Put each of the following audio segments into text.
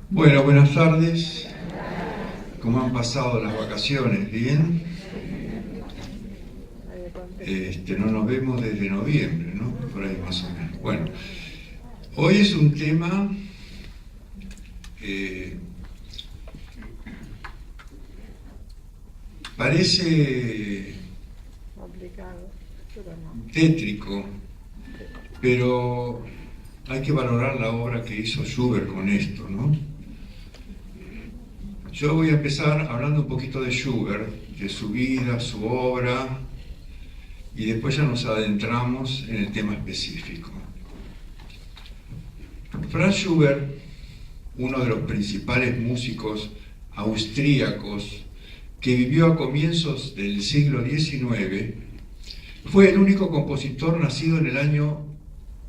Bueno, buenas tardes. ¿Cómo han pasado las vacaciones? ¿Bien? No nos vemos desde noviembre, ¿no? Por ahí más o menos. Bueno, hoy es un tema parece tétrico, pero hay que valorar la obra que hizo Schubert con esto, ¿no? Yo voy a empezar hablando un poquito de Schubert, de su vida, su obra, y después ya nos adentramos en el tema específico. Franz Schubert, uno de los principales músicos austríacos que vivió a comienzos del siglo XIX, fue el único compositor nacido en el año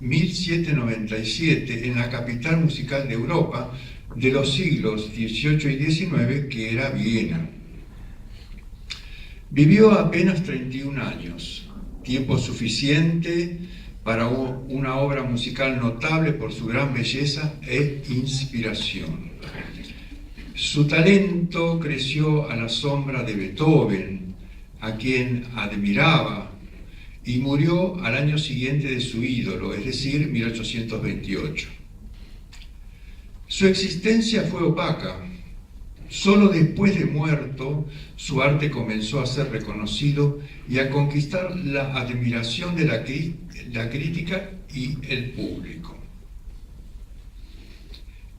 1797 en la capital musical de Europa de los siglos XVIII y XIX, que era Viena. Vivió apenas 31 años, tiempo suficiente para una obra musical notable por su gran belleza e inspiración. Su talento creció a la sombra de Beethoven, a quien admiraba, y murió al año siguiente de su ídolo, es decir, 1828. Su existencia fue opaca. Solo después de muerto, su arte comenzó a ser reconocido y a conquistar la admiración de la crítica y el público.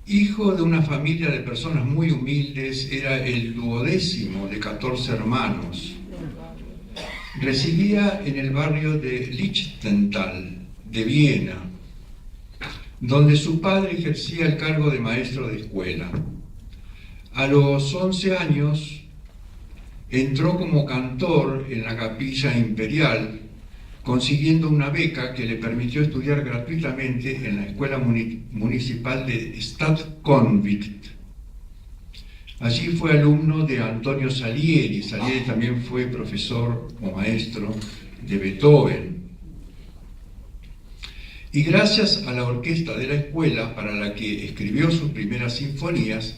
Hijo de una familia de personas muy humildes, era el 12º de 14 hermanos. Residía en el barrio de Lichtental, de Viena, donde su padre ejercía el cargo de maestro de escuela. A los 11 años entró como cantor en la capilla imperial, consiguiendo una beca que le permitió estudiar gratuitamente en la escuela municipal de Stadtkonvikt. Allí fue alumno de Antonio Salieri. Salieri también fue profesor o maestro de Beethoven. Y gracias a la orquesta de la escuela, para la que escribió sus primeras sinfonías,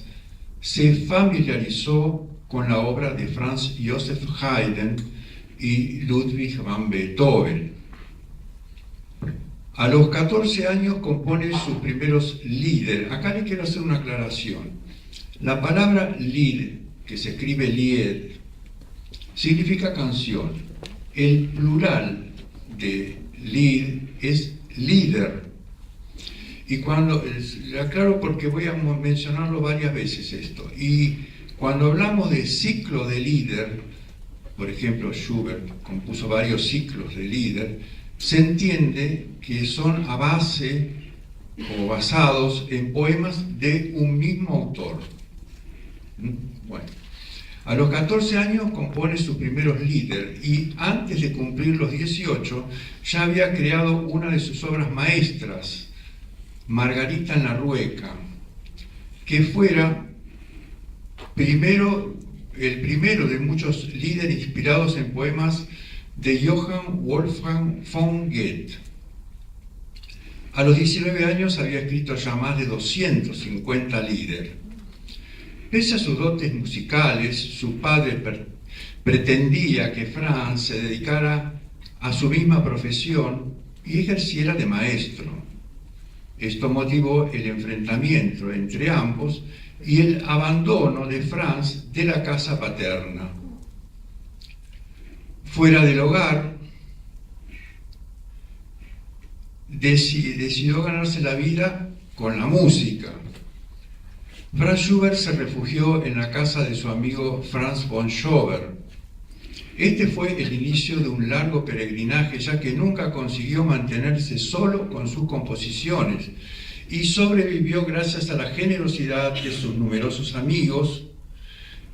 se familiarizó con la obra de Franz Joseph Haydn y Ludwig van Beethoven. A los 14 años compone sus primeros Lieder. Acá le quiero hacer una aclaración. La palabra Lied, que se escribe Lied, significa canción. El plural de Lied es Lieder. Y le aclaro porque voy a mencionarlo varias veces esto. Y cuando hablamos de ciclo de Lieder, por ejemplo, Schubert compuso varios ciclos de Lieder, se entiende que son a base o basados en poemas de un mismo autor. Bueno, a los 14 años compone sus primeros Lieder y antes de cumplir los 18 ya había creado una de sus obras maestras, Margarita en la Rueca, que fuera el primero de muchos Lieder inspirados en poemas de Johann Wolfgang von Goethe. A los 19 años había escrito ya más de 250 Lieder. Pese a sus dotes musicales, su padre pretendía que Franz se dedicara a su misma profesión y ejerciera de maestro. Esto motivó el enfrentamiento entre ambos y el abandono de Franz de la casa paterna. Fuera del hogar, decidió ganarse la vida con la música. Franz Schubert se refugió en la casa de su amigo Franz von Schober. Este fue el inicio de un largo peregrinaje, ya que nunca consiguió mantenerse solo con sus composiciones y sobrevivió gracias a la generosidad de sus numerosos amigos,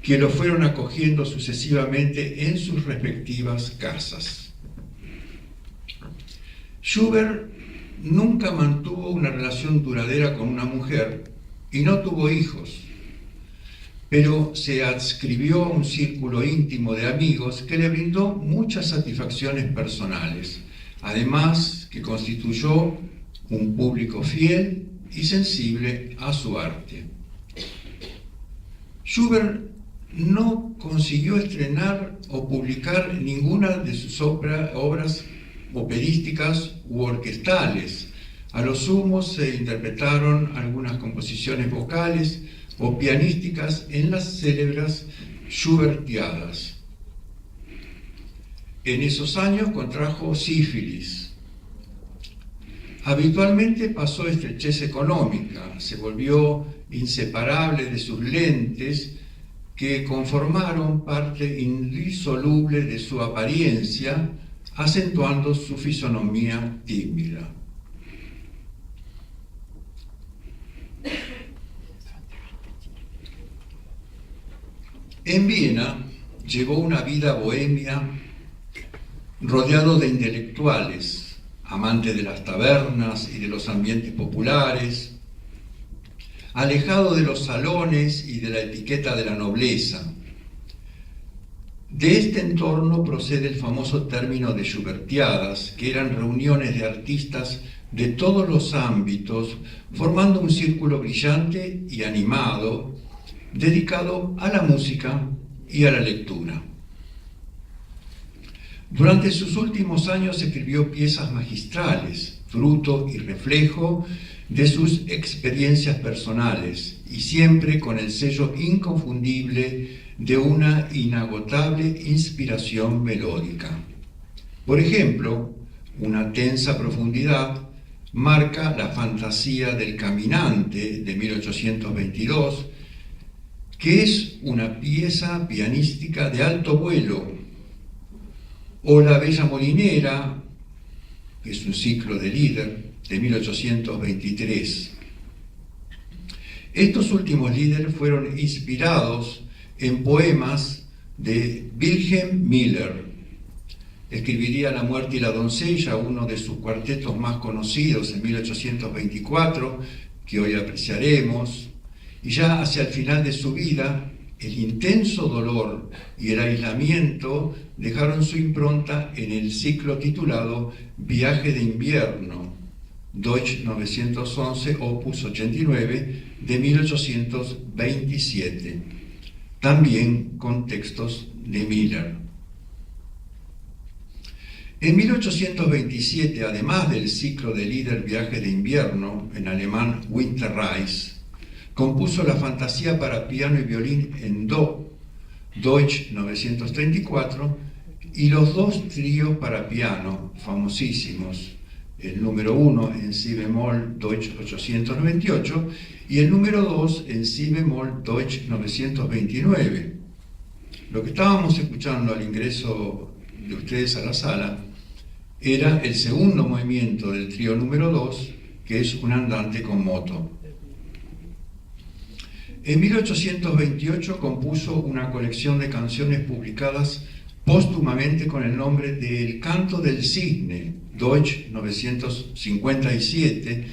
que lo fueron acogiendo sucesivamente en sus respectivas casas. Schubert nunca mantuvo una relación duradera con una mujer y no tuvo hijos, pero se adscribió a un círculo íntimo de amigos que le brindó muchas satisfacciones personales. Además, que constituyó un público fiel y sensible a su arte. Schubert no consiguió estrenar o publicar ninguna de sus obras operísticas u orquestales. A lo sumo se interpretaron algunas composiciones vocales o pianísticas en las célebres Schubertiadas. En esos años contrajo sífilis. Habitualmente pasó estrechez económica, se volvió inseparable de sus lentes que conformaron parte indisoluble de su apariencia, acentuando su fisonomía tímida. En Viena llevó una vida bohemia rodeado de intelectuales, amante de las tabernas y de los ambientes populares, alejado de los salones y de la etiqueta de la nobleza. De este entorno procede el famoso término de Schubertiadas, que eran reuniones de artistas de todos los ámbitos, formando un círculo brillante y animado, dedicado a la música y a la lectura. Durante sus últimos años escribió piezas magistrales, fruto y reflejo de sus experiencias personales, y siempre con el sello inconfundible de una inagotable inspiración melódica. Por ejemplo, una tensa profundidad marca La fantasía del caminante de 1822, que es una pieza pianística de alto vuelo, o La bella molinera, que es un ciclo de Lieder de 1823. Estos últimos Lieder fueron inspirados en poemas de Wilhelm Miller. Escribiría La muerte y la doncella, uno de sus cuartetos más conocidos, en 1824, que hoy apreciaremos, y ya hacia el final de su vida, el intenso dolor y el aislamiento dejaron su impronta en el ciclo titulado Viaje de invierno, Deutsch 911, opus 89, de 1827, también con textos de Miller. En 1827, además del ciclo de Lieder Viaje de invierno, en alemán Winterreise, compuso la fantasía para piano y violín en Do, Deutsch 934, y los dos tríos para piano famosísimos, el número 1 en si bemol Deutsch 898 y el número 2 en si bemol Deutsch 929. Lo que estábamos escuchando al ingreso de ustedes a la sala era el segundo movimiento del trío número 2, que es un andante con moto. En 1828 compuso una colección de canciones publicadas póstumamente con el nombre de El canto del cisne, Deutsch 957,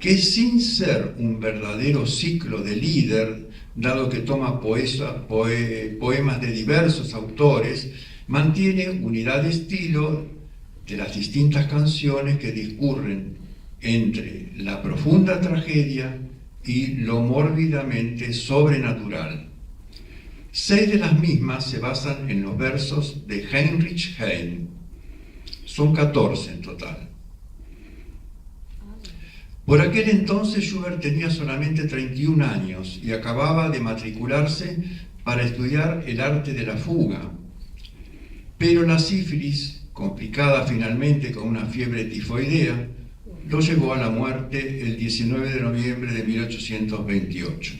que sin ser un verdadero ciclo de Lieder, dado que toma poemas de diversos autores, mantiene unidad de estilo de las distintas canciones que discurren entre la profunda tragedia y lo mórbidamente sobrenatural. 6 de las mismas se basan en los versos de Heinrich Heine. Son 14 en total. Por aquel entonces Schubert tenía solamente 31 años y acababa de matricularse para estudiar el arte de la fuga. Pero la sífilis, complicada finalmente con una fiebre tifoidea, lo llevó a la muerte el 19 de noviembre de 1828.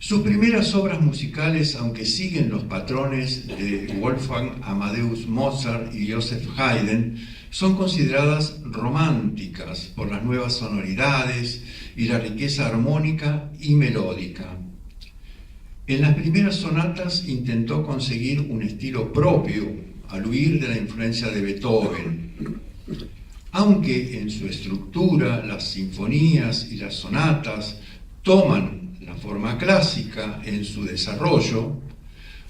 Sus primeras obras musicales, aunque siguen los patrones de Wolfgang Amadeus Mozart y Joseph Haydn, son consideradas románticas por las nuevas sonoridades y la riqueza armónica y melódica. En las primeras sonatas intentó conseguir un estilo propio, al huir de la influencia de Beethoven. Aunque en su estructura las sinfonías y las sonatas toman la forma clásica en su desarrollo,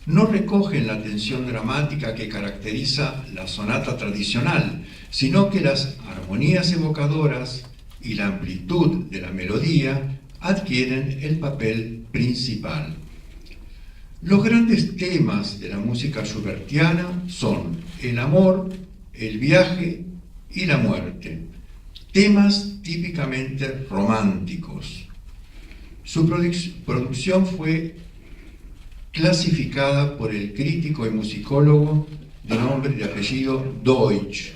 no recogen la tensión dramática que caracteriza la sonata tradicional, sino que las armonías evocadoras y la amplitud de la melodía adquieren el papel principal. Los grandes temas de la música schubertiana son el amor, el viaje y la muerte, temas típicamente románticos. Su producción fue clasificada por el crítico y musicólogo de nombre y apellido Deutsch.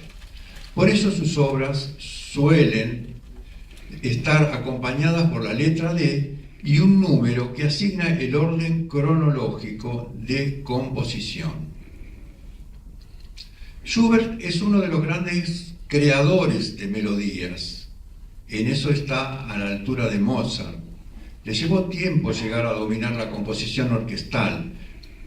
Por eso sus obras suelen estar acompañadas por la letra D y un número que asigna el orden cronológico de composición. Schubert es uno de los grandes creadores de melodías. En eso está a la altura de Mozart. Le llevó tiempo llegar a dominar la composición orquestal.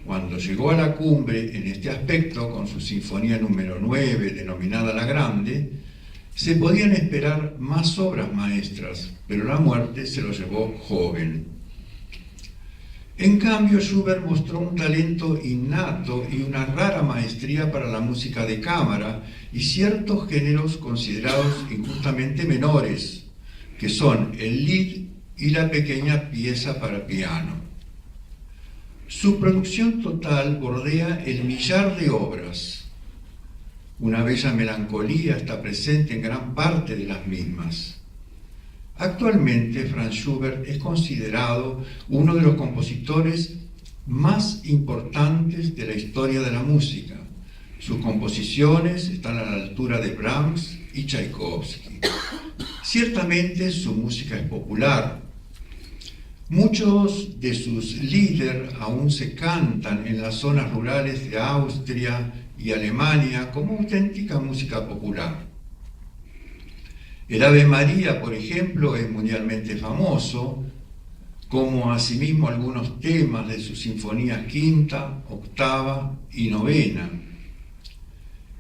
Cuando llegó a la cumbre en este aspecto, con su sinfonía número 9, denominada La Grande, se podían esperar más obras maestras, pero la muerte se lo llevó joven. En cambio, Schubert mostró un talento innato y una rara maestría para la música de cámara y ciertos géneros considerados injustamente menores, que son el Lied y la pequeña pieza para piano. Su producción total bordea el millar de obras. Una bella melancolía está presente en gran parte de las mismas. Actualmente, Franz Schubert es considerado uno de los compositores más importantes de la historia de la música. Sus composiciones están a la altura de Brahms y Tchaikovsky. Ciertamente su música es popular. Muchos de sus Lieder aún se cantan en las zonas rurales de Austria y Alemania como auténtica música popular. El Ave María, por ejemplo, es mundialmente famoso, como asimismo algunos temas de sus sinfonías quinta, octava y novena.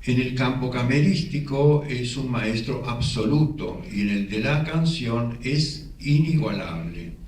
En el campo camerístico es un maestro absoluto y en el de la canción es inigualable.